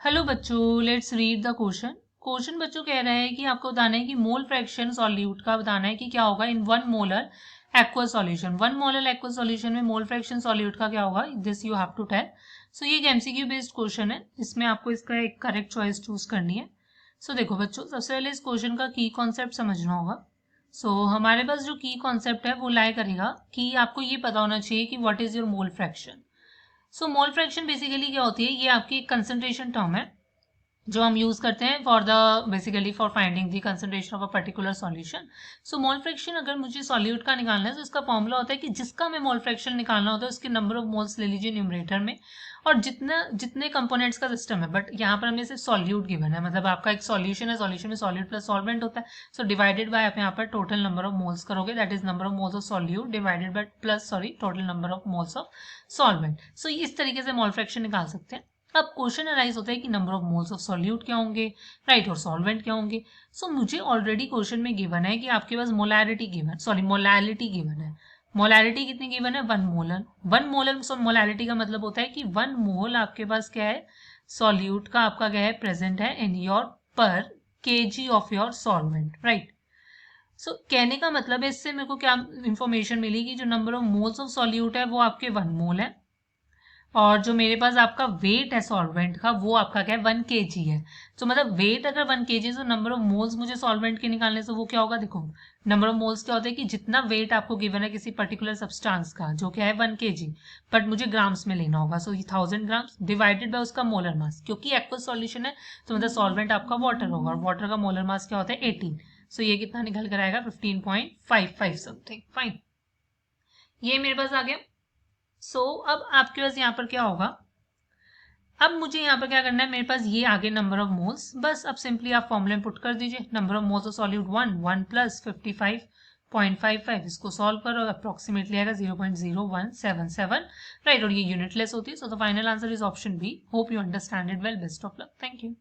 Hello बच्चों, let's read the question. Question बच्चों कह रहा है कि आपको बताना है कि मोल फ्रैक्शन सॉल्यूट का बताना है कि क्या होगा in 1 molar aqua solution. 1 molar aqua solution में मोल फ्रैक्शन सॉल्यूट का क्या होगा, this you have to tell. So ये एक एमसीक्यू बेस्ड क्वेश्चन है, इसमें आपको इसका एक करेक्ट चॉइस चूज करनी है। सो देखो बच्चों, सबसे पहले इस क्वेश्चन का की कॉन्सेप्ट समझना होगा। हमारे पास जो की कॉन्सेप्ट है वो लाए करेगा कि आपको ये पता होना चाहिए कि what is your mole fraction. Mole fraction basically क्या होती है, ये आपकी कंसंट्रेशन टर्म है जो हम यूज करते हैं for the basically for finding the concentration of a particular solution. Mole fraction अगर मुझे सॉल्यूट का निकालना है तो इसका फॉर्मूला होता है कि जिसका मैं मोल फ्रैक्शन निकालना होता है उसके नंबर ऑफ मोल्स ले लीजिए न्यूमरेटर में, और जितने कंपोनेंट्स का सिस्टम है, बट यहाँ पर हमें सिर्फ सॉल्यूट गिवन है, मतलब आपका एक सॉल्यूशन है, सॉल्यूशन में सॉल्यूट प्लस सॉल्वेंट होता है। डिवाइडेड बाय आप यहाँ पर टोटल नंबर ऑफ मोल्स करोगे, that is number of moles of solute divided by plus total number of moles of solvent. इस तरीके से मोल फ्रैक्शन निकाल सकते हैं। अब क्वेश्चन अराइज होता है कि number of moles of solute क्या होंगे, राइट, और सॉल्वेंट क्या होंगे। मुझे ऑलरेडी क्वेश्चन में गिवन है कि आपके पास मोलैरिटी गिवन है। मोलैरिटी कितनी गिवन है, 1 मोलर। 1 मोलर मोलैरिटी का मतलब होता है कि 1 मोल आपके पास क्या है, सॉल्यूट का आपका क्या है, प्रेजेंट है इन योर पर KG of your solvent, right. कहने का मतलब है, इससे मेरे को क्या इंफॉर्मेशन मिली कि जो number of moles of solute है वो आपके 1 मोल है, और जो मेरे पास आपका वेट है सॉल्वेंट का वो आपका क्या है, 1 kg है। मतलब वेट अगर 1 kg, तो नंबर ऑफ मोल्स मुझे सॉल्वेंट के निकालने से वो क्या होगा, देखो नंबर ऑफ मोल्स क्या होता है कि जितना वेट आपको गिवन है किसी पर्टिकुलर सब्सटेंस का जो क्या है 1 kg, बट मुझे ग्राम्स में लेना होगा। ये 1000 ग्राम्स डिवाइडेड बाय उसका मोलर मास, क्योंकि एक्वस सॉल्यूशन है तो मतलब सॉल्वेंट आपका वाटर होगा, और वाटर का मोलर मास क्या होता है 18। ये कितना निकल कर आएगा, 15.55 समथिंग, फाइन। ये मेरे पास आ गया। अब आपके पास यहाँ पर क्या होगा, अब मुझे यहाँ पर क्या करना है, मेरे पास ये आगे नंबर ऑफ मोल्स, बस अब सिंपली आप फॉर्मूले में पुट कर दीजिए। Number of moles of solute 1 plus 55.55, इसको सॉल्व करो, अप्रोक्सीमेटली आएगा 0.0177, राइट, और ये यूनिटलेस होती है। The final answer is option B. Hope you understand it well. Best of luck, thank you.